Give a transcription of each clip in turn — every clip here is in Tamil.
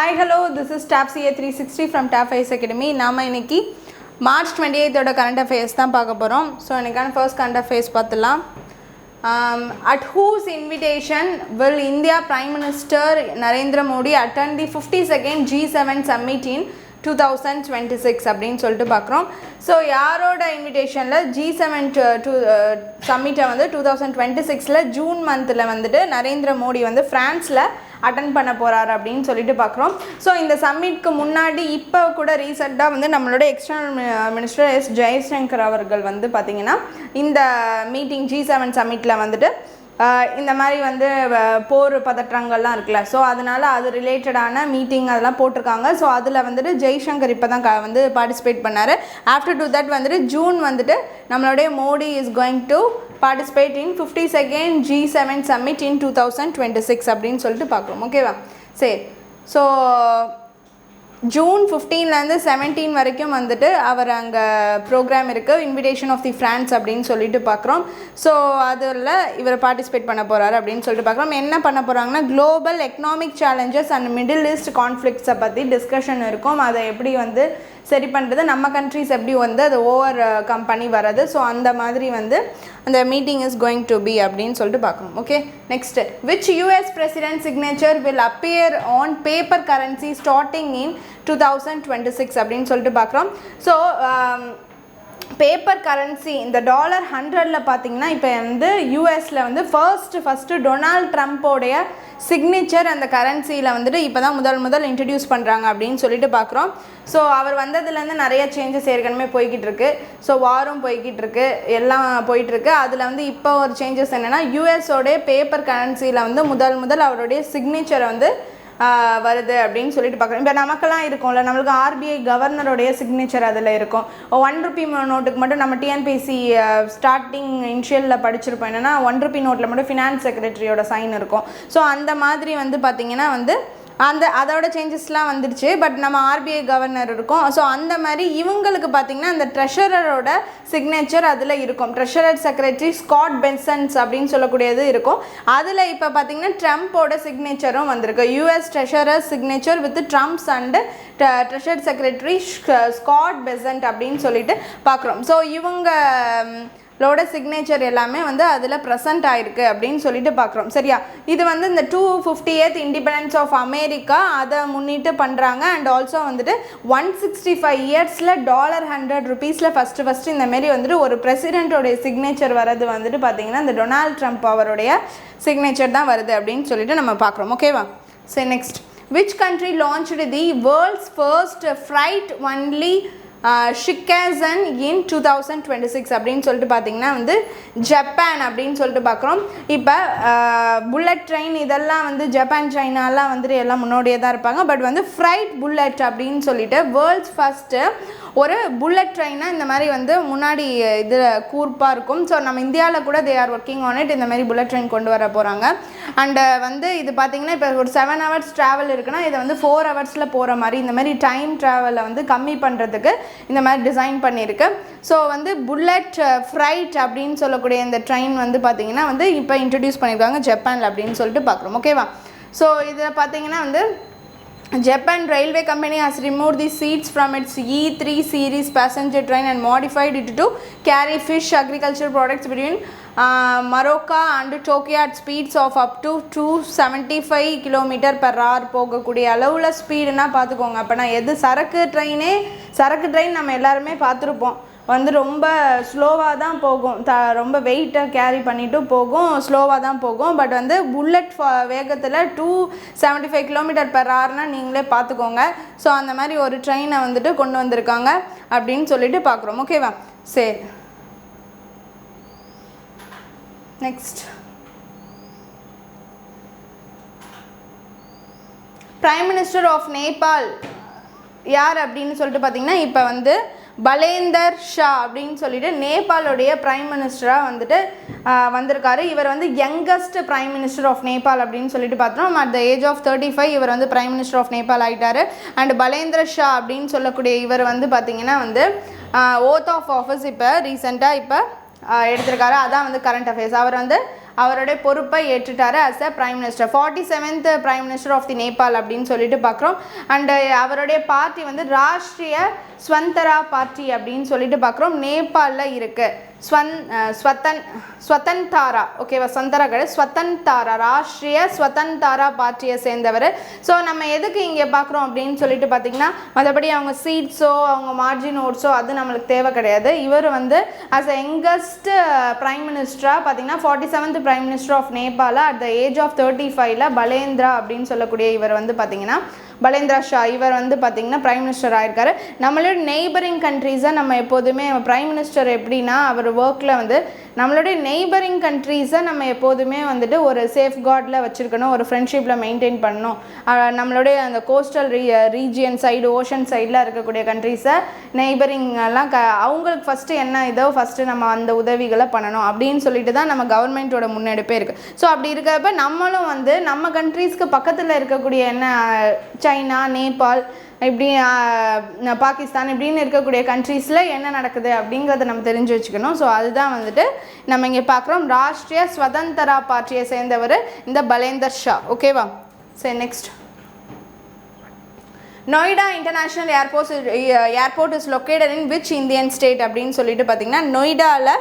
Hi, hello, this is TAP CA 360 from TAP ICE Academy. நாம இன்னைக்கு March 28th ஓட current affairs தான் பார்க்க போகிறோம். ஸோ இன்னைக்கான first current affairs பார்த்துலாம். At whose invitation will India Prime Minister Narendra Modi attend the 52nd G7 summit in 2026 அப்படின்னு சொல்லிட்டு பார்க்குறோம். ஸோ யாரோட இன்விடேஷனில் G7 சம்மிட்டை வந்து 2026 ஜூன் மந்தில் வந்துட்டு நரேந்திர மோடி வந்து ஃப்ரான்ஸில் அட்டன் பண்ண போகிறாரு அப்படின்னு சொல்லிட்டு பார்க்குறோம். ஸோ இந்த சம்மிட்க்கு முன்னாடி இப்போ கூட ரீசெண்டாக வந்து நம்மளோட எக்ஸ்டர்னல் மினிஸ்டர் எஸ் ஜெய்சங்கர் அவர்கள் வந்து பார்த்திங்கன்னா இந்த மீட்டிங் G7 சம்மிட்டில் வந்துட்டு இந்த மாதிரி வந்து போர் பதற்றங்கள்லாம் இருக்குல்ல, ஸோ அதனால் அது ரிலேட்டடான மீட்டிங் அதெல்லாம் போட்டிருக்காங்க. ஸோ அதில் வந்துட்டு ஜெய்சங்கர் இப்போ தான் வந்து பார்ட்டிசிபேட் பண்ணார். ஆஃப்டர் டு தட் வந்துட்டு ஜூன் வந்துட்டு நம்மளுடைய Modi is going to participate in 52nd G7 summit in 2026 அப்படின்னு சொல்லிட்டு பார்க்குறோம். ஓகேவா? சரி, ஸோ ஜூன் 15லேருந்து 17 வரைக்கும் வந்துட்டு அவர் அங்கே ப்ரோக்ராம் இருக்குது, இன்விடேஷன் ஆஃப் தி ஃப்ரான்ஸ் அப்படின்னு சொல்லிட்டு பார்க்குறோம். ஸோ அதில் இவர் பார்ட்டிசிபேட் பண்ண போகிறாரு அப்படின்னு சொல்லிட்டு பார்க்குறோம். என்ன பண்ண போகிறாங்கன்னா global economic challenges and middle east கான்ஃப்ளிக்ஸை பற்றி டிஸ்கஷன் இருக்கும். அதை எப்படி வந்து சரி பண்ணுறது, நம்ம கண்ட்ரிஸ் எப்படி வந்து அது ஓவர் கம் பண்ணி வர்றது, ஸோ அந்த மாதிரி வந்து அந்த meeting is going to be அப்படின்னு சொல்லிட்டு பார்க்கணும். Okay, next which US president signature will appear on paper currency starting in 2026 அப்படின்னு சொல்லிட்டு பார்க்குறோம். ஸோ பேப்பர் கரன்சி இந்த $100 பார்த்தீங்கன்னா இப்போ வந்து யூஎஸில் வந்து ஃபர்ஸ்ட்டு டொனால்ட் ட்ரம்ப்போடைய சிக்னேச்சர் அந்த கரன்சியில் வந்துட்டு இப்போ தான் முதல் இன்ட்ரடியூஸ் பண்ணுறாங்க அப்படின்னு சொல்லிட்டு பார்க்குறோம். ஸோ அவர் வந்ததுலேருந்து நிறைய சேஞ்சஸ் ஏற்கனவே போய்கிட்டு இருக்கு. ஸோ வாரும் போய்கிட்டு இருக்கு, எல்லாம் போயிட்டுருக்கு. அதில் வந்து இப்போ ஒரு சேஞ்சஸ் என்னென்னா யூஎஸோடைய பேப்பர் கரன்சியில் வந்து முதல் அவருடைய சிக்னேச்சரை வந்து வருது அப்படின்னு சொல்லிட்டு பார்க்குறோம். இப்போ நமக்கெல்லாம் இருக்கும்ல, நம்மளுக்கு ஆர்பிஐ கவர்னருடைய சிக்னேச்சர் அதில் இருக்கும். ₹1 நோட்டுக்கு மட்டும் நம்ம டிஎன்பிஎஸ்சி ஸ்டார்டிங் இனிஷியலில் படிச்சிருப்போம். என்னென்னா ₹1 நோட்டில் மட்டும் ஃபினான்ஸ் செக்ரட்டரியோட சைன் இருக்கும். ஸோ அந்த மாதிரி வந்து பார்த்திங்கன்னா வந்து அதோட சேஞ்சஸ்லாம் வந்துடுச்சு. பட் நம்ம ஆர்பிஐ கவர்னர் இருக்கும். ஸோ அந்த மாதிரி இவங்களுக்கு பார்த்திங்கன்னா அந்த ட்ரெஷரரோட சிக்னேச்சர் அதில் இருக்கும். ட்ரெஷரர் செக்ரட்டரி ஸ்காட் பென்சன்ஸ் அப்படின்னு சொல்லக்கூடியது இருக்கும். அதில் இப்போ பார்த்திங்கன்னா ட்ரம்ப்போட சிக்னேச்சரும் வந்திருக்கு. US treasurer signature with Trump's and treasure secretary Scott Besant அப்படின்னு சொல்லிட்டு பார்க்குறோம். ஸோ இவங்களோட சிக்னேச்சர் எல்லாமே வந்து அதில் ப்ரெசென்ட் ஆகிருக்கு அப்படின்னு சொல்லிட்டு பார்க்குறோம். சரியா? இது வந்து இந்த 250th இண்டிபெண்டன்ஸ் ஆஃப் அமெரிக்கா அதை முன்னிட்டு பண்ணுறாங்க. அண்ட் ஆல்சோ வந்துட்டு 165 இயர்ஸில் $100 ஃபஸ்ட்டு இந்தமாரி வந்துட்டு ஒரு பிரசிடெண்ட்டோடைய சிக்னேச்சர் வர்றது வந்துட்டு பார்த்திங்கன்னா இந்த டொனால்ட் ட்ரம்ப் அவருடைய சிக்னேச்சர் தான் வருது அப்படின்னு சொல்லிட்டு நம்ம பார்க்குறோம். ஓகேவா? சரி, next which country launched the world's first freight only ஷிக்காசன் இன் 2026 அப்படின்னு சொல்லிட்டு பார்த்திங்கன்னா வந்து ஜப்பான் அப்படின்னு சொல்லிட்டு பார்க்குறோம். இப்போ புல்லட் ட்ரெயின் இதெல்லாம் வந்து ஜப்பான் சைனாலாம் வந்துட்டு எல்லாம் முன்னோடியே தான் இருப்பாங்க. பட் வந்து ஃப்ரைட் புல்லட் அப்படின்னு சொல்லிட்டு வேர்ல்ட்ஸ் ஃபஸ்ட்டு ஒரு புல்லட் ட்ரெயினாக இந்த மாதிரி வந்து முன்னாடி இது கூர்ப்பாக இருக்கும். ஸோ நம்ம இந்தியாவில் கூட they are working on it. இந்த மாதிரி புல்லட் ட்ரெயின் கொண்டு வர போகிறாங்க. அண்டு வந்து இது பார்த்திங்கன்னா இப்போ ஒரு 7 hours ட்ராவல் இருக்குன்னா இதை வந்து 4 hours போகிற மாதிரி இந்த மாதிரி டைம் ட்ராவலை வந்து கம்மி பண்ணுறதுக்கு இந்த மாதிரி டிசைன் பண்ணியிருக்கு. ஸோ வந்து புல்லட் ஃப்ரைட் அப்படின்னு சொல்லக்கூடிய இந்த ட்ரெயின் வந்து பார்த்திங்கன்னா வந்து இப்போ இன்ட்ரடியூஸ் பண்ணியிருக்காங்க ஜப்பானில் அப்படின்னு சொல்லிட்டு பார்க்குறோம். ஓகேவா? ஸோ இதில் பார்த்திங்கன்னா வந்து Japan Railway Company has removed the seats from its E3 series passenger train and modified it to carry fish agriculture products between Morocco and Tokyo at speeds of up to 275 km/h போகக்கூடிய அளவில் ஸ்பீடுனா பார்த்துக்கோங்க. அப்போ நான் எது சரக்கு ட்ரெயின் நம்ம எல்லாருமே பார்த்துருப்போம், வந்து ரொம்ப ஸ்லோவாக தான் போகும், ரொம்ப வெயிட்டை கேரி பண்ணிவிட்டு போகும், ஸ்லோவாக தான் போகும். பட் வந்து புல்லட் வேகத்தில் 275 km/h நீங்களே பார்த்துக்கோங்க. ஸோ அந்த மாதிரி ஒரு ட்ரெயினை வந்துட்டு கொண்டு வந்திருக்காங்க அப்படின்னு சொல்லிட்டு பார்க்குறோம். ஓகேவா? சரி, next prime minister of Nepal யார் அப்படின்னு சொல்லிட்டு பார்த்தீங்கன்னா இப்போ வந்து பலேந்தர் ஷா அப்படின்னு சொல்லிட்டு நேபாளுடைய பிரைம் மினிஸ்டராக வந்துட்டு வந்திருக்காரு. இவர் வந்து youngest prime minister of Nepal அப்படின்னு சொல்லிட்டு பார்த்தோம். அட் த ஏஜ் ஆஃப் 35 இவர் வந்து பிரைம் மினிஸ்டர் ஆஃப் நேபாள் ஆகிட்டார். அண்ட் பலேந்தர் ஷா அப்படின்னு சொல்லக்கூடிய இவர் வந்து பார்த்திங்கன்னா வந்து ஓத் ஆஃப் ஆஃபீஸ் இப்போ ரீசெண்டாக இப்போ எடுத்திருக்காரு. அதான் வந்து கரண்ட் அஃபேர்ஸ். அவர் வந்து அவருடைய பொறுப்பை ஏற்றுட்டார் as a prime minister. 47th prime minister of the Nepal அப்படின்னு சொல்லிட்டு பார்க்குறோம். அண்ட் அவருடைய பார்ட்டி வந்து ராஷ்ட்ரிய ஸ்வந்தரா பார்ட்டி அப்படின்னு சொல்லிட்டு பார்க்குறோம். நேபாளில் இருக்குது. ஸ்வதந்தாரா, ஓகேவா, ஸ்வந்தரா கிடையாது, ஸ்வதந்தாரா, ராஷ்ட்ரிய ஸ்வதந்தாரா பார்ட்டியை சேர்ந்தவர். ஸோ நம்ம எதுக்கு இங்கே பார்க்குறோம் அப்படின்னு சொல்லிட்டு பார்த்தீங்கன்னா, மற்றபடி அவங்க சீட்ஸோ அவங்க மார்ஜின் ஓட்ஸோ அது நம்மளுக்கு தேவை கிடையாது. இவர் வந்து ஆஸ் அ யங்கஸ்ட் பிரைம் மினிஸ்டராக பார்த்தீங்கன்னா 47th prime minister of Nepal at the age of 35ல் பலேந்திரா அப்படின்னு சொல்லக்கூடிய இவர் வந்து பார்த்தீங்கன்னா பலேந்திரா ஷா இவர் வந்து பார்த்திங்கன்னா பிரைம் மினிஸ்டர் ஆயிருக்காரு. நம்மளோட நெய்பரிங் கண்ட்ரீஸை நம்ம எப்போதுமே பிரைம் மினிஸ்டர் எப்படின்னா அவர் ஒர்க்கில் வந்து நம்மளுடைய நெய்பரிங் கண்ட்ரீஸை நம்ம எப்போதுமே வந்துட்டு ஒரு சேஃப் கார்டில் வச்சுருக்கணும், ஒரு ஃப்ரெண்ட்ஷிப்பில் மெயின்டைன் பண்ணணும். நம்மளுடைய அந்த கோஸ்டல் ரீஜியன் சைடு ஓஷன் சைடில் இருக்கக்கூடிய கண்ட்ரீஸை நெய்பரிங்கெல்லாம் அவங்களுக்கு ஃபஸ்ட்டு என்ன இதோ ஃபஸ்ட்டு நம்ம அந்த உதவிகளை பண்ணணும் அப்படின்னு சொல்லிட்டு தான் நம்ம கவர்மெண்ட்டோட முன்னெடுப்பே இருக்குது. ஸோ அப்படி இருக்கிறப்ப நம்மளும் வந்து நம்ம கண்ட்ரீஸ்க்கு பக்கத்தில் இருக்கக்கூடிய என்ன சைனா, நேபாள், இப்படி பாகிஸ்தான் இப்படின்னு இருக்கக்கூடிய கண்ட்ரீஸில் என்ன நடக்குது அப்படிங்கிறத நம்ம தெரிஞ்சு வச்சுக்கணும். ஸோ அதுதான் வந்துட்டு நம்ம இங்கே பார்க்குறோம். ராஷ்ட்ரிய ஸ்வதந்தரா பார்ட்டியை சேர்ந்தவர் இந்த பலேந்தர் ஷா. ஓகேவா? சரி, next. Noida international airport is located in which Indian state அப்படின்னு சொல்லிட்டு பார்த்தீங்கன்னா, நொய்டாவில்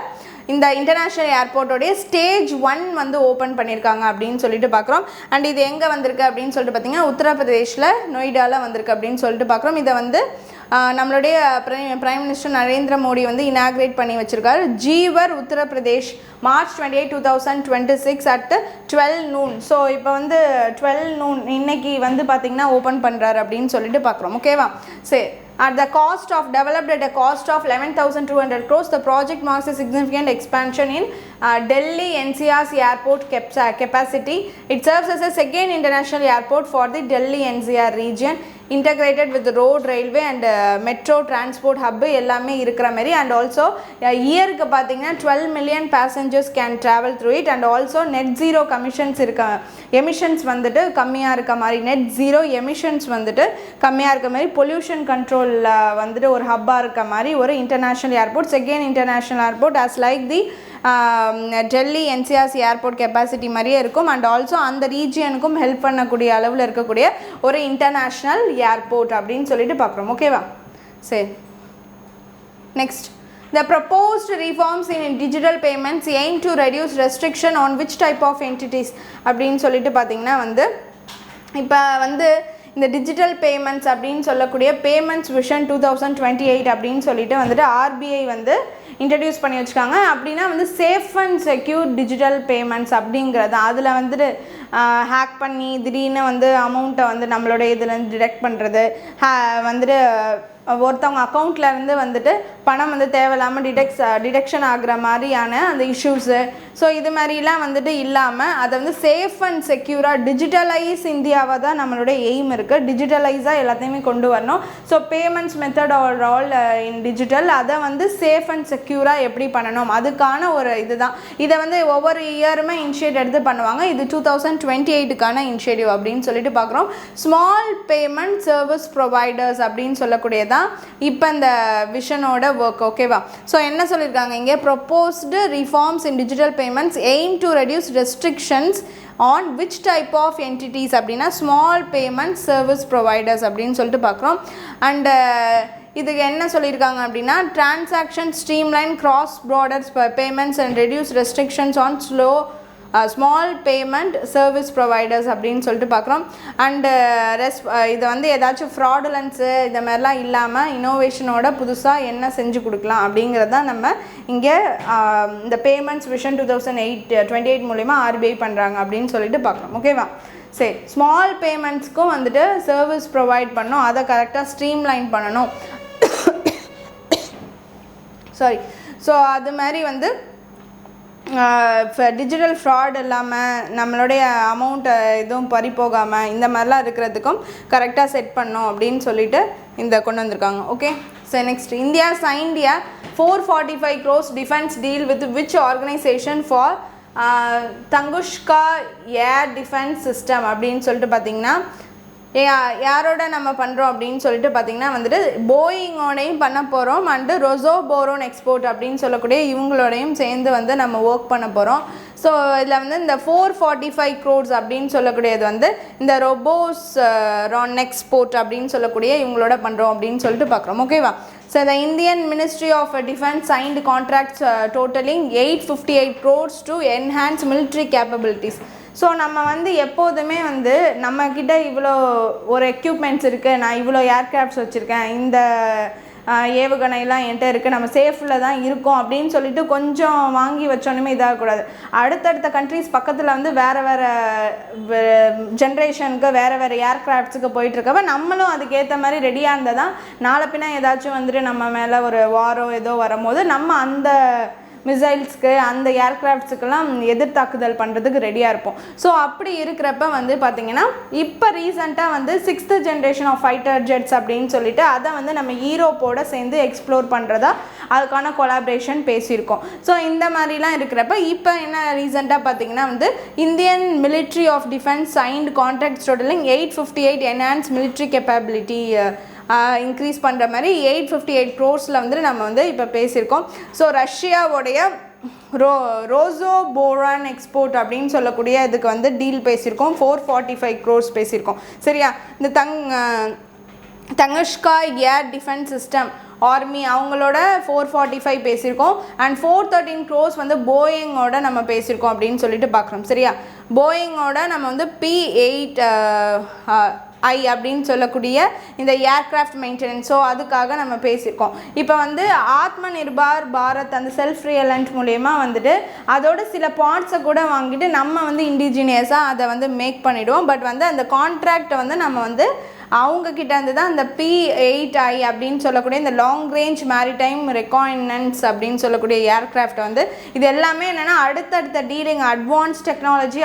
இந்த இன்டர்நேஷ்னல் ஏர்போர்ட்டோடைய ஸ்டேஜ் 1 வந்து ஓப்பன் பண்ணியிருக்காங்க அப்படின்னு சொல்லிட்டு பார்க்குறோம். அண்ட் இது எங்கே வந்திருக்கு அப்படின்னு சொல்லிட்டு பார்த்தீங்கன்னா உத்தரப்பிரதேஷில் நொய்டாவில் வந்திருக்கு அப்படின்னு சொல்லிட்டு பார்க்குறோம். இதை வந்து நம்மளுடைய பிரைம் மினிஸ்டர் நரேந்திர மோடி வந்து இனாக்ரேட் பண்ணி வச்சுருக்காரு. Jewar Uttar Pradesh March 28, 2026 at 12 noon. So இப்போ வந்து 12 noon இன்னைக்கு வந்து பார்த்திங்கன்னா ஓப்பன் பண்ணுறாரு அப்படின்னு சொல்லிட்டு பார்க்குறோம். ஓகேவா? சரி. At the cost of developed at a cost of 11,200 crores, the project marks a significant expansion in Delhi NCR's airport capacity. It serves as a second international airport for the Delhi NCR region, integrated with the road, railway and metro transport hub எல்லாமே இருக்கிற மாதிரி. And also இயருக்கு பார்த்தீங்கன்னா 12 million passengers can travel through it. And also net zero emissions வந்துட்டு கம்மியாக இருக்க மாதிரி, net zero emissions வந்துட்டு கம்மியாக இருக்க மாதிரி, pollution control வந்துட்டு ஒரு ஹப்பாக இருக்க மாதிரி ஒரு international airport, second international airport as like the Delhi NCRC airport capacity மாதிரியே இருக்கும். அண்ட் ஆல்சோ அந்த ரீஜியனுக்கும் ஹெல்ப் பண்ணக்கூடிய அளவில் இருக்கக்கூடிய ஒரு இன்டர்நேஷ்னல் ஏர்போர்ட் அப்படின்னு சொல்லிட்டு பார்க்குறோம். ஓகேவா? சரி, next. The proposed reforms in digital payments aim to reduce restriction on which type of entities அப்படின்னு சொல்லிட்டு பார்த்தீங்கன்னா வந்து இப்போ வந்து இந்த டிஜிட்டல் பேமெண்ட்ஸ் அப்படின்னு சொல்லக்கூடிய பேமெண்ட்ஸ் விஷன் 2028 அப்படின்னு சொல்லிட்டு வந்துட்டு ஆர்பிஐ வந்து இன்ட்ரடியூஸ் பண்ணி வச்சுருக்காங்க. அப்படின்னா வந்து safe and secure digital payments அப்படிங்கிறது அதில் வந்துட்டு ஹேக் பண்ணி திடீர்னு வந்து அமௌண்ட்டை வந்து நம்மளோட இதில் டிடெக்ட் பண்ணுறது, வந்துட்டு ஒருத்தவங்க அக்கௌண்ட்லேருந்து வந்துட்டு பணம் வந்து தேவையில்லாமல் டிடெக்ஷன் ஆகிற மாதிரியான அந்த இஷ்யூஸு. ஸோ இது மாதிரிலாம் வந்துட்டு இல்லாமல் அதை வந்து சேஃப் அண்ட் செக்யூராக டிஜிட்டலைஸ் இந்தியாவை தான் நம்மளோட எய்ம் இருக்குது. டிஜிட்டலைஸாக எல்லாத்தையுமே கொண்டு வரணும். So payments method all in digital அதை வந்து சேஃப் அண்ட் செக்யூராக எப்படி பண்ணணும் அதுக்கான ஒரு இதுதான். இதை வந்து ஒவ்வொரு இயருமே இனிஷியேட் எடுத்து பண்ணுவாங்க. இது 2028க்கான இனிஷியேட்டிவ் அப்படின்னு சொல்லிட்டு பார்க்குறோம். ஸ்மால் பேமெண்ட் சர்வீஸ் ப்ரொவைடர்ஸ் அப்படின்னு சொல்லக்கூடியது இப்போ இந்த விஷனோட ஒர்க். ஓகேவா? ஸோ என்ன சொல்லியிருக்காங்க இங்கே, proposed reforms in digital payments aim to reduce restrictions on which type of entities அப்படின்னா ஸ்மால் பேமெண்ட் சர்வீஸ் ப்ரொவைடர்ஸ் அப்படின்னு சொல்லிட்டு பார்க்குறோம். அண்டு இதுக்கு என்ன சொல்லியிருக்காங்க அப்படின்னா transaction streamline cross borders payments and reduce restrictions on small payment service providers அப்படின்னு சொல்லிட்டு பார்க்குறோம். அண்டு இதை வந்து ஏதாச்சும் ஃப்ராடுலன்ஸு இந்த மாதிரிலாம் இல்லாமல் இன்னோவேஷனோட புதுசாக என்ன செஞ்சு கொடுக்கலாம் அப்படிங்கிறதான் நம்ம இங்கே இந்த பேமெண்ட்ஸ் விஷன் 2028 மூலிமா ஆர்பிஐ பண்ணுறாங்க அப்படின்னு சொல்லிட்டு பார்க்குறோம். ஓகேவா? சரி, ஸ்மால் பேமெண்ட்ஸ்க்கும் வந்துட்டு சர்வீஸ் ப்ரொவைட் பண்ணணும், அதை கரெக்டாக ஸ்ட்ரீம்லைன் பண்ணணும். சாரி, ஸோ அது மாதிரி வந்து டிஜிட்டல் ஃப்ராட் இல்லாமல் நம்மளுடைய அமௌண்ட்டை எதுவும் பறி போகாமல் இந்த மாதிரிலாம் இருக்கிறதுக்கும் கரெக்டாக செட் பண்ணோம் அப்படின்னு சொல்லிட்டு இந்த கொண்டு வந்திருக்காங்க. Okay, so next. India signed a 445 crores defence deal with which organisation for தங்குஷ்கா ஏர் டிஃபென்ஸ் சிஸ்டம் அப்படின்னு சொல்லிட்டு பார்த்தீங்கன்னா யாரோட நம்ம பண்ணுறோம் அப்படின்னு சொல்லிட்டு பார்த்தீங்கன்னா வந்துட்டு போயிங்கோடையும் பண்ண போகிறோம். அண்டு ரொசோ போரோன் எக்ஸ்போர்ட் அப்படின்னு சொல்லக்கூடிய இவங்களோடையும் சேர்ந்து வந்து நம்ம ஒர்க் பண்ண போகிறோம். ஸோ இதில் வந்து இந்த 445 crores அப்படின்னு சொல்லக்கூடியது வந்து இந்த ரோபோஸ் ரான் எக்ஸ்போர்ட் அப்படின்னு சொல்லக்கூடிய இவங்களோட பண்ணுறோம் அப்படின்னு சொல்லிட்டு பார்க்குறோம். ஓகேவா? So the Indian Ministry of Defence signed contracts totaling 858 crores to enhance military capabilities. So நம்ம வந்து எப்போதுமே வந்து நம்மக்கிட்ட இவ்வளோ ஒரு எக்யூப்மெண்ட்ஸ் இருக்குது, நான் இவ்வளோ ஏர்க்ராஃப்ட்ஸ் வச்சுருக்கேன், இந்த ஏவுகணைலாம் என்கிட்ட இருக்குது, நம்ம சேஃபில் தான் இருக்கோம் அப்படின்னு சொல்லிட்டு கொஞ்சம் வாங்கி வச்சோன்னுமே இதாகக்கூடாது. அடுத்தடுத்த கண்ட்ரிஸ் பக்கத்தில் வந்து வேறு வேறு ஜென்ரேஷனுக்கு வேறு ஏர்க்ராஃப்ட்ஸுக்கு போயிட்டுருக்கப்ப நம்மளும் அதுக்கேற்ற மாதிரி ரெடியாக இருந்தால் தான் நாளை பின்னா ஏதாச்சும் வந்துட்டு நம்ம மேலே ஒரு வாரோ ஏதோ வரும்போது நம்ம அந்த மிசைல்ஸ்க்கு அந்த ஏர்க்ராஃப்ட்ஸுக்கெல்லாம் எதிர்த்தாக்குதல் பண்ணுறதுக்கு ரெடியாக இருப்போம். ஸோ அப்படி இருக்கிறப்ப வந்து பார்த்திங்கன்னா இப்போ ரீசெண்டாக வந்து 6th generation ஆஃப் ஃபைட்டர் ஜெட்ஸ் அப்படின்னு சொல்லிட்டு அதை வந்து நம்ம ஈரோப்போட சேர்ந்து எக்ஸ்ப்ளோர் பண்ணுறதா அதுக்கான கொலாபரேஷன் பேசியிருக்கோம். ஸோ இந்த மாதிரிலாம் இருக்கிறப்ப இப்போ என்ன ரீசெண்டாக பார்த்திங்கன்னா வந்து Indian military of defence signed contracts totalling 858 enhance military capability increase பண்ணுற மாதிரி 858 crores வந்துட்டு நம்ம வந்து இப்போ பேசியிருக்கோம். ஸோ ரஷ்யாவோடைய ரோசோபோரான் எக்ஸ்போர்ட் அப்படின்னு சொல்லக்கூடிய இதுக்கு வந்து டீல் பேசியிருக்கோம். 445 crores பேசியிருக்கோம். சரியா? இந்த தங்கஷ்கா ஏர் டிஃபென்ஸ் சிஸ்டம் ஆர்மி அவங்களோட 445 பேசியிருக்கோம். அண்ட் 413 crores வந்து போயிங்கோட நம்ம பேசியிருக்கோம் அப்படின்னு சொல்லிட்டு பார்க்குறோம். சரியா? போயிங்கோட நம்ம வந்து P8 அப்படின்னு சொல்லக்கூடிய இந்த ஏர்க்ராஃப்ட் மெயின்டெனன்ஸ், ஸோ அதுக்காக நம்ம பேசியிருக்கோம். இப்போ வந்து ஆத்ம நிர்பார் பாரத் அந்த செல்ஃப் ரியலண்ட் மூலயமா வந்துட்டு அதோட சில பார்ட்ஸை கூட வாங்கிட்டு நம்ம வந்து இண்டிஜினியஸாக அதை வந்து மேக் பண்ணிவிடுவோம். பட் வந்து அந்த கான்ட்ராக்டை வந்து நம்ம வந்து அவங்கக்கிட்ட இருந்து தான் இந்த P8I அப்படின்னு சொல்லக்கூடிய இந்த லாங் ரேஞ்ச் மேரிடைம் ரெக்காயினன்ஸ் அப்படின்னு சொல்லக்கூடிய ஏர்க்ராஃப்ட் வந்து இது எல்லாமே என்னென்னா அடுத்தடுத்த டீலிங் அட்வான்ஸ் டெக்னாலஜி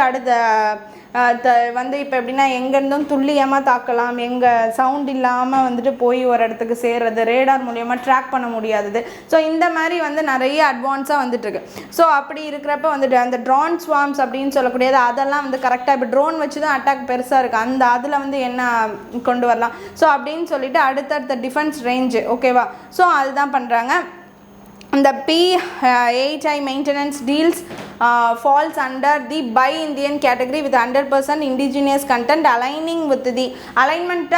வந்து இப்போ எப்படின்னா எங்கேருந்தும் துல்லியமாக தாக்கலாம், எங்கே சவுண்ட் இல்லாமல் வந்துட்டு போய் ஒரு இடத்துக்கு சேர்றது, ரேடார் மூலியமாக ட்ராக் பண்ண முடியாதது. ஸோ இந்த மாதிரி வந்து நிறைய அட்வான்ஸாக வந்துட்டுருக்கு. ஸோ அப்படி இருக்கிறப்ப வந்துட்டு அந்த ட்ரோன் ஸ்வாம்ஸ் அப்படின்னு சொல்லக்கூடியது அதெல்லாம் வந்து கரெக்டாக இப்போ ட்ரோன் வச்சு தான் அட்டாக் பெருசாக இருக்குது, அதில் வந்து என்ன கொண்டு வரலாம், ஸோ அப்படின்னு சொல்லிட்டு அடுத்தடுத்த டிஃபென்ஸ் ரேஞ்சு. ஓகேவா? ஸோ அதுதான் பண்ணுறாங்க. இந்த P8I maintenance deals falls under the Buy Indian category with 100% indigenous content aligning with the alignment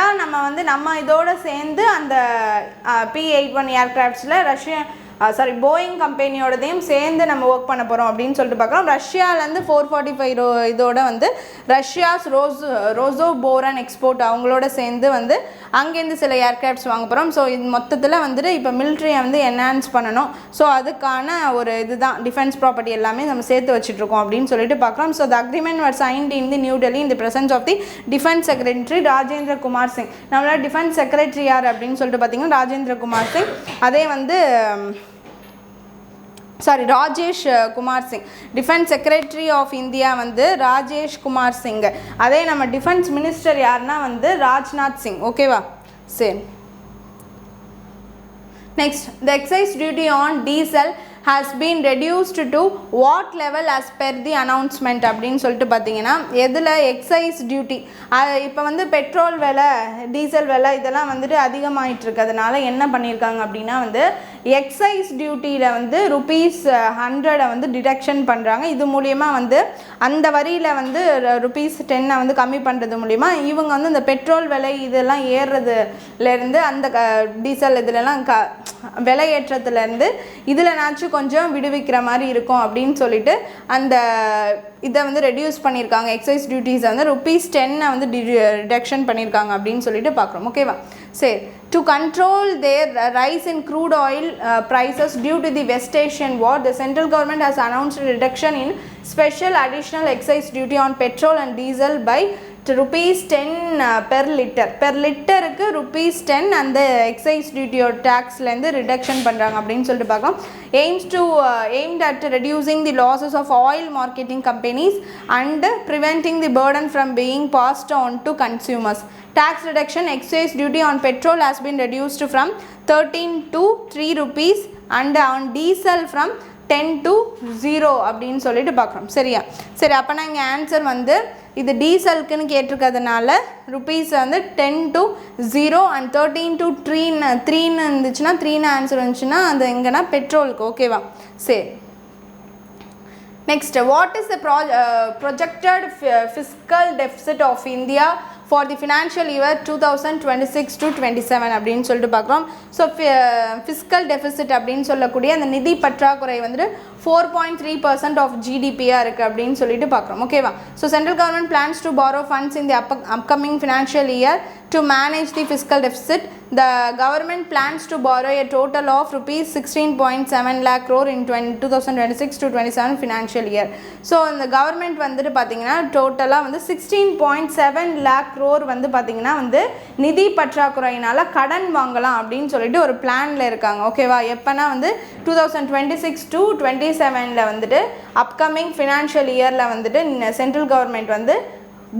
நம்ம இதோட சேர்ந்து அந்த P81 ஏர்க்ராஃப்ட்ஸில் போயிங் கம்பெனியோடதையும் சேர்ந்து நம்ம ஒர்க் பண்ண போகிறோம் அப்படின்னு சொல்லிட்டு பார்க்குறோம். ரஷ்யாவிலேருந்து 445 இதோட வந்து ரஷ்யாஸ் ரோசோபோரான் எக்ஸ்போர்ட் அவங்களோட சேர்ந்து வந்து அங்கேருந்து சில ஏர்க்ராஃப்ட்ஸ் வாங்க போகிறோம். ஸோ இது மொத்தத்தில் வந்துட்டு இப்போ மிலிட்ரியை வந்து என்ஹான்ஸ் பண்ணணும். ஸோ அதுக்கான ஒரு இதுதான் டிஃபென்ஸ் ப்ராப்பர்ட்டி எல்லாமே நம்ம சேர்த்து வச்சுட்ருக்கோம் அப்படின்னு சொல்லிட்டு பார்க்குறோம். So the agreement were signed in the new Delhi in the presence of the defence secretary Rajendra Kumar Singh. நம்மளோட டிஃபென்ஸ் செக்ரட்டரி யார் அப்படின்னு சொல்லிட்டு பார்த்தீங்கன்னா ராஜேந்திர குமார் சிங். அதே வந்து Rajesh Kumar Singh. Defence secretary of India வந்து ராஜேஷ் குமார் சிங். அதே நம்ம டிஃபென்ஸ் மினிஸ்டர் யாருன்னா வந்து ராஜ்நாத் சிங். ஓகேவா? சரி. Next, the excise duty on diesel has been reduced to what level as per the announcement அப்படின்னு சொல்லிட்டு பார்த்தீங்கன்னா எதில் எக்ஸைஸ் டியூட்டி இப்போ வந்து பெட்ரோல் விலை டீசல் விலை இதெல்லாம் வந்துட்டு அதிகமாகிட்டு இருக்கிறதுனால என்ன பண்ணியிருக்காங்க அப்படின்னா வந்து எக்ஸைஸ் டியூட்டியில் வந்து ₹100 வந்து டிடக்ஷன் பண்ணுறாங்க. இது மூலயமா வந்து அந்த வரியில் வந்து ₹10 வந்து கம்மி பண்ணுறது மூலிமா இவங்க வந்து இந்த பெட்ரோல் விலை இதெல்லாம் ஏறுறதுலேருந்து அந்த டீசல் இதிலெல்லாம் விலை ஏற்றத்துலேருந்து இதில் நாச்சும் கொஞ்சம் விடுவிக்கிற மாதிரி இருக்கும் அப்படின்னு சொல்லிட்டு அந்த இதை வந்து ரெடியூஸ் பண்ணியிருக்காங்க. எக்ஸைஸ் டியூட்டிஸை வந்து ₹10 வந்து ரிடக்ஷன் பண்ணியிருக்காங்க அப்படின்னு சொல்லிட்டு பார்க்குறோம். ஓகேவா? சரி. To control their rise in crude oil prices due to the West Asian war, the central government has announced a reduction in special additional excise duty on petrol and diesel by ₹10 per liter. Per லிட்டருக்கு ₹10 அந்த எக்ஸைஸ் டியூட்டியோட டேக்ஸ்லேருந்து ரிடக்ஷன் பண்ணுறாங்க அப்படின்னு சொல்லிட்டு பார்க்கலாம். aimed at reducing the losses of oil marketing companies and preventing the burden from being passed on to consumers. Tax reduction, excise duty on petrol has been reduced from 13 to ₹3 and on diesel from 10 to 0 அப்படின்னு சொல்லிட்டு பார்க்குறோம். சரியா? சரி. அப்போ நான் இங்கே ஆன்சர் வந்து இது டீசலுக்குன்னு கேட்டிருக்கிறதுனால ருபீஸ் வந்து 10 to 0 and 13 to 3ன்னு இருந்துச்சுன்னா 3ன்னு ஆன்சர் வந்துச்சுன்னா அது எங்கன்னா பெட்ரோலுக்கு. ஓகேவா? சரி. Next, what is the projected fiscal deficit of India for the financial year 2026 to 27 அப்படின்னு சொல்லிட்டு பார்க்குறோம். ஸோ ஃபிஸ்கல் டெஃபிசிட் அப்படின்னு சொல்லக்கூடிய அந்த நிதி பற்றாக்குறை வந்துட்டு 4.3% of GDP-யாக இருக்குது அப்படின்னு சொல்லிட்டு பார்க்குறோம். ஓகேவா? So central government plans to borrow funds in the upcoming financial year to manage the fiscal deficit. The government plans to borrow a total of rupees 16.7 lakh crore in 2026 to 27 financial year. So இந்த கவர்மெண்ட் வந்துட்டு பார்த்தீங்கன்னா டோட்டலாக வந்து 16.7 lakh crore வந்து பார்த்தீங்கன்னா வந்து நிதி பற்றாக்குறையினால் கடன் வாங்கலாம் அப்படின்னு சொல்லிட்டு ஒரு பிளானில் இருக்காங்க. ஓகேவா? எப்போனா வந்து 2026 to 27 வந்துட்டு அப்கமிங் ஃபினான்ஷியல் இயரில் வந்துட்டு சென்ட்ரல் கவர்மெண்ட் வந்து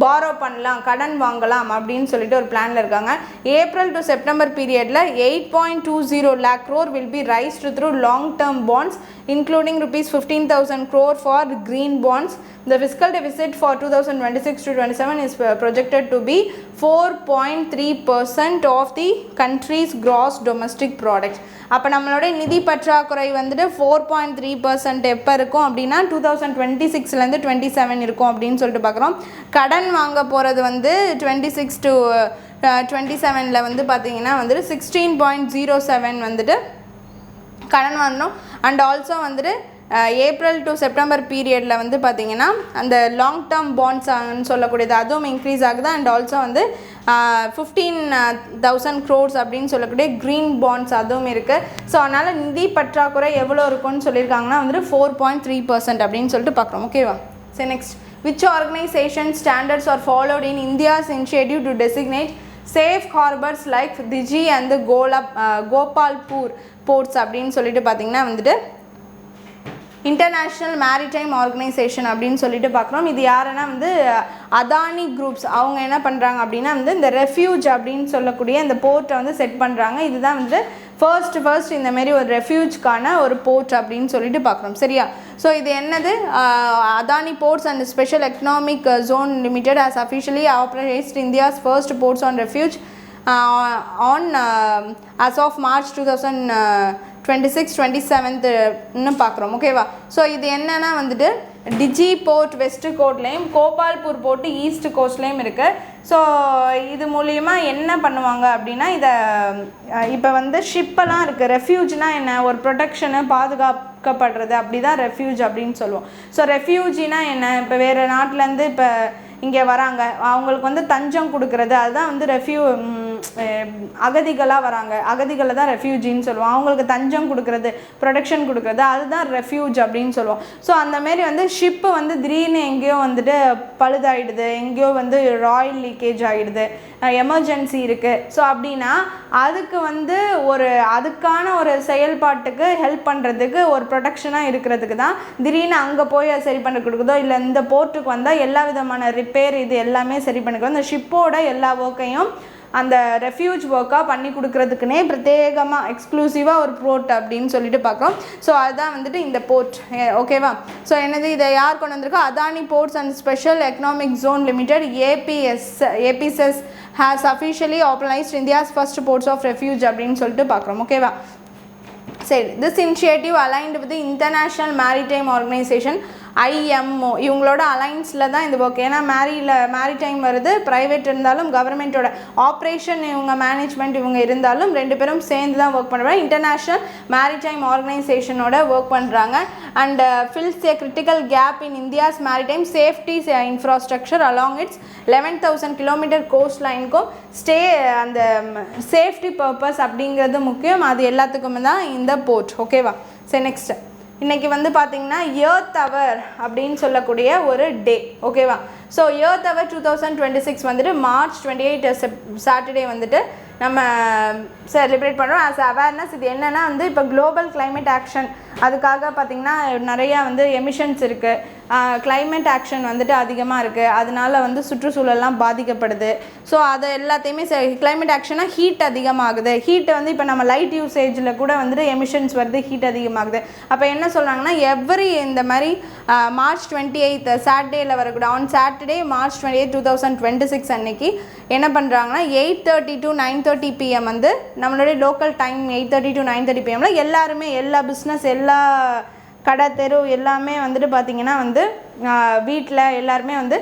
பாரோ பண்ணலாம், கடன் வாங்கலாம் அப்படின்னு சொல்லிட்டு ஒரு பிளானில் இருக்காங்க. ஏப்ரல் டு செப்டம்பர் பீரியடில் 8.20 lakh crore will be raised through long term bonds including rupees 15,000 crore for green bonds. The fiscal deficit for 2026 to 27 is projected to be 4.3% of the country's gross domestic product. அப்போ நம்மளோட நிதி பற்றாக்குறை வந்துட்டு 4.3% எப்போ இருக்கும் அப்படின்னா 2026லேருந்து 27 இருக்கும் அப்படின்னு சொல்லிட்டு பார்க்குறோம். கடன் வாங்க போகிறது வந்து 26 to 27 வந்து பார்த்திங்கன்னா வந்துட்டு 16.07 வந்துட்டு கடன் வாங்கணும். அண்ட் ஆல்சோ வந்துட்டு ஏப்ரல் டு செப்டம்பர் பீரியடில் வந்து பார்த்திங்கன்னா அந்த லாங் டேர்ம் பாண்ட்ஸ்ன்னு சொல்லக்கூடியது அதுவும் இன்க்ரீஸ் ஆகுது. அண்ட் ஆல்சோ வந்து 15,000 crores அப்படின்னு சொல்லக்கூடிய க்ரீன் பாண்ட்ஸ் அதுவும் இருக்குது. ஸோ அதனால் நிதி பற்றாக்குறை எவ்வளோ இருக்குன்னு சொல்லியிருக்காங்கன்னா வந்துட்டு 4.3% அப்படின்னு சொல்லிட்டு பார்க்குறோம். ஓகேவா? சரி, next, which organization standards are followed in India's initiative to designate safe harbors like Digi and the Gopalpur ports அப்படின்னு சொல்லிட்டு பார்த்திங்கன்னா வந்துட்டு இன்டர்நேஷ்னல் மேரிடைம் ஆர்கனைசேஷன் அப்படின்னு சொல்லிட்டு பார்க்குறோம். இது யாருன்னா வந்து அதானி குரூப்ஸ். அவங்க என்ன பண்ணுறாங்க அப்படின்னா வந்து இந்த ரெஃப்யூஜ் அப்படின்னு சொல்லக்கூடிய இந்த போர்ட்டை வந்து செட் பண்ணுறாங்க. இதுதான் வந்து ஃபர்ஸ்ட் இந்தமாரி ஒரு ரெஃப்யூஜ்க்கான ஒரு போர்ட் அப்படின்னு சொல்லிட்டு பார்க்குறோம். சரியா? ஸோ இது என்னது, Adani ports and special economic zone limited has officially operates India's first ports on refuge on as of March 2026-27 பார்க்குறோம். ஓகேவா? ஸோ இது என்னன்னா வந்துட்டு டிஜி போர்ட் வெஸ்ட் கோஸ்ட்லேயும் கோபால்பூர் போர்ட்டு ஈஸ்ட் கோஸ்ட்லேயும் இருக்குது. ஸோ இது மூலிமா என்ன பண்ணுவாங்க அப்படின்னா இதை இப்போ வந்து ஷிப்பெல்லாம் இருக்குது. ரெஃப்யூஜ்னால் என்ன, ஒரு ப்ரொடெக்ஷனு பாதுகாக்கப்படுறது, அப்படி தான் ரெஃப்யூஜ் அப்படின்னு சொல்லுவோம். ஸோ ரெஃப்யூஜினா என்ன, இப்போ வேறு நாட்டிலேருந்து இப்போ இங்கே வராங்க, அவங்களுக்கு வந்து தஞ்சம் கொடுக்குறது, அதுதான் வந்து அகதிகளாக வராங்க, அகதிகளை தான் ரெஃப்யூஜின்னு சொல்லுவோம். அவங்களுக்கு தஞ்சம் கொடுக்குறது, ப்ரொடெக்ஷன் கொடுக்குறது, அதுதான் ரெஃப்யூஜ் அப்படின்னு சொல்லுவோம். ஸோ அந்தமாரி வந்து ஷிப்பு வந்து திடீர்னு எங்கேயோ வந்துட்டு பழுதாயிடுது, எங்கேயோ வந்து ராயில் லீக்கேஜ் ஆகிடுது, எமர்ஜென்சி இருக்குது. ஸோ அப்படின்னா அதுக்கு வந்து அதுக்கான ஒரு செயல்பாட்டுக்கு ஹெல்ப் பண்ணுறதுக்கு ஒரு ப்ரொடெக்ஷனாக இருக்கிறதுக்கு தான் திடீர்னு அங்கே போய் சரி பண்ண கொடுக்குதோ, இல்லை இந்த போர்ட்டுக்கு வந்தால் எல்லா விதமான ரிப்பேர் இது எல்லாமே சரி பண்ணிக்கிறோம். இந்த ஷிப்போட எல்லா ஒர்க்கையும் அந்த ரெஃப்யூஜ் ஒர்க்காக பண்ணி கொடுக்குறதுக்குனே பிரத்யேகமாக எக்ஸ்க்ளூசிவாக ஒரு போர்ட் அப்படின்னு சொல்லிட்டு பார்க்குறோம். ஸோ அதுதான் வந்துட்டு இந்த போர்ட். ஓகேவா? ஸோ என்னது, இதை யார் கொண்டு வந்திருக்கோ, Adani ports and special economic zone limited APSEZ has officially authorized India's first ports of refuge அப்படின்னு சொல்லிட்டு பார்க்குறோம். ஓகேவா? சரி, this initiative aligned with the International Maritime Organization IMO இவங்களோட அலைன்ஸில் தான் இந்த ஒர்க். ஏன்னா மேரிடைம் வருது, ப்ரைவேட் இருந்தாலும் கவர்மெண்ட்டோட ஆப்ரேஷன் இவங்க மேனேஜ்மெண்ட் இவங்க இருந்தாலும் ரெண்டு பேரும் சேர்ந்து தான் ஒர்க் பண்ணுறாங்க. இன்டர்நேஷ்னல் மேரிடைம் ஆர்கனைசேஷனோட ஒர்க் பண்ணுறாங்க. And fills a critical gap in India's maritime safety infrastructure along its 11,000 kilometre coast லைனுக்கும் அந்த சேஃப்டி பர்பஸ் அப்படிங்கிறது முக்கியம். அது எல்லாத்துக்குமே தான் இந்த போர்ட். ஓகேவா? சரி, நெக்ஸ்ட், இன்றைக்கி வந்து பார்த்திங்கன்னா எர்த் அவர் அப்படின்னு சொல்லக்கூடிய ஒரு டே. ஓகேவா? ஸோ எர்த் அவர் 2026 வந்துட்டு March 28 சாட்டர்டே வந்துட்டு நம்ம செலிப்ரேட் பண்ணுறோம் ஆஸ் அவேர்னஸ். இது என்னென்னா வந்து இப்போ குளோபல் கிளைமேட் ஆக்ஷன், அதுக்காக பார்த்திங்கன்னா நிறையா வந்து எமிஷன்ஸ் இருக்குது, கிளைமேட் ஆக்ஷன் வந்துட்டு அதிகமாக இருக்குது, அதனால வந்து சுற்றுச்சூழல்லாம் பாதிக்கப்படுது. ஸோ அதை எல்லாத்தையுமே கிளைமேட் ஆக்ஷனாக ஹீட் அதிகமாகுது. ஹீட்டை வந்து இப்போ நம்ம லைட் யூசேஜில் கூட வந்துட்டு எமிஷன்ஸ் வருது, ஹீட் அதிகமாகுது. அப்போ என்ன சொல்கிறாங்கன்னா இந்த மாதிரி March 28 சாட்டர்டேயில் வரக்கூட ஆன் சாட்டர்டே March 28, 2026 அன்னைக்கு என்ன பண்ணுறாங்கன்னா 8:30 to 9:30 PM வந்து நம்மளுடைய லோக்கல் டைம் 8:30 to 9:30 PM எல்லாருமே எல்லா பிஸ்னஸ் எல்லா கடை தெரு எல்லாமே வந்துட்டு பார்த்திங்கன்னா வந்து வீட்டில் எல்லாருமே வந்து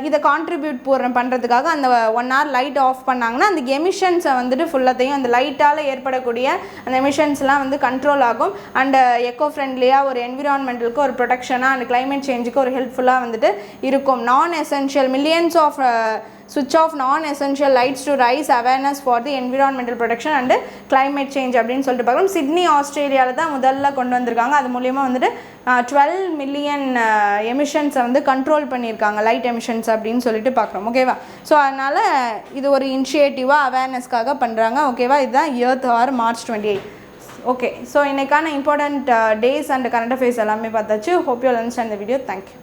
இதை கான்ட்ரிபியூட் பண்ணுறதுக்காக அந்த 1 hour லைட் ஆஃப் பண்ணாங்கன்னா அந்த எமிஷன்ஸை வந்துட்டு ஃபுல்லாத்தையும் அந்த லைட்டால் ஏற்படக்கூடிய அந்த எமிஷன்ஸ்லாம் வந்து கண்ட்ரோல் ஆகும். அண்டு எக்கோ ஃப்ரெண்ட்லியாக ஒரு என்விரான்மெண்டலுக்கு ஒரு ப்ரொடெக்ஷனாக அண்ட் கிளைமேட் சேஞ்சுக்கு ஒரு ஹெல்ப்ஃபுல்லாக வந்துட்டு இருக்கும். Non essential millions of switch off non-essential lights to raise awareness for the environmental protection and climate change அப்படின்னு சொல்லிட்டு பார்க்குறோம். சிட்னி ஆஸ்திரேலியாவில் தான் முதல்ல கொண்டு வந்திருக்காங்க. அது மூலிமா வந்துட்டு 12 மில்லியன் எமிஷன்ஸை வந்து கண்ட்ரோல் பண்ணியிருக்காங்க, லைட் எமிஷன்ஸ் அப்படின்னு சொல்லிட்டு பார்க்குறோம். ஓகேவா? ஸோ அதனால் இது ஒரு இனிஷியேட்டிவாக அவேர்னஸ்க்காக பண்ணுறாங்க. ஓகேவா? இதுதான் earth hour March 28. Okay, so இன்றைக்கான important days and current affairs எல்லாமே பார்த்தாச்சு. Hope you understand the video. Thank you.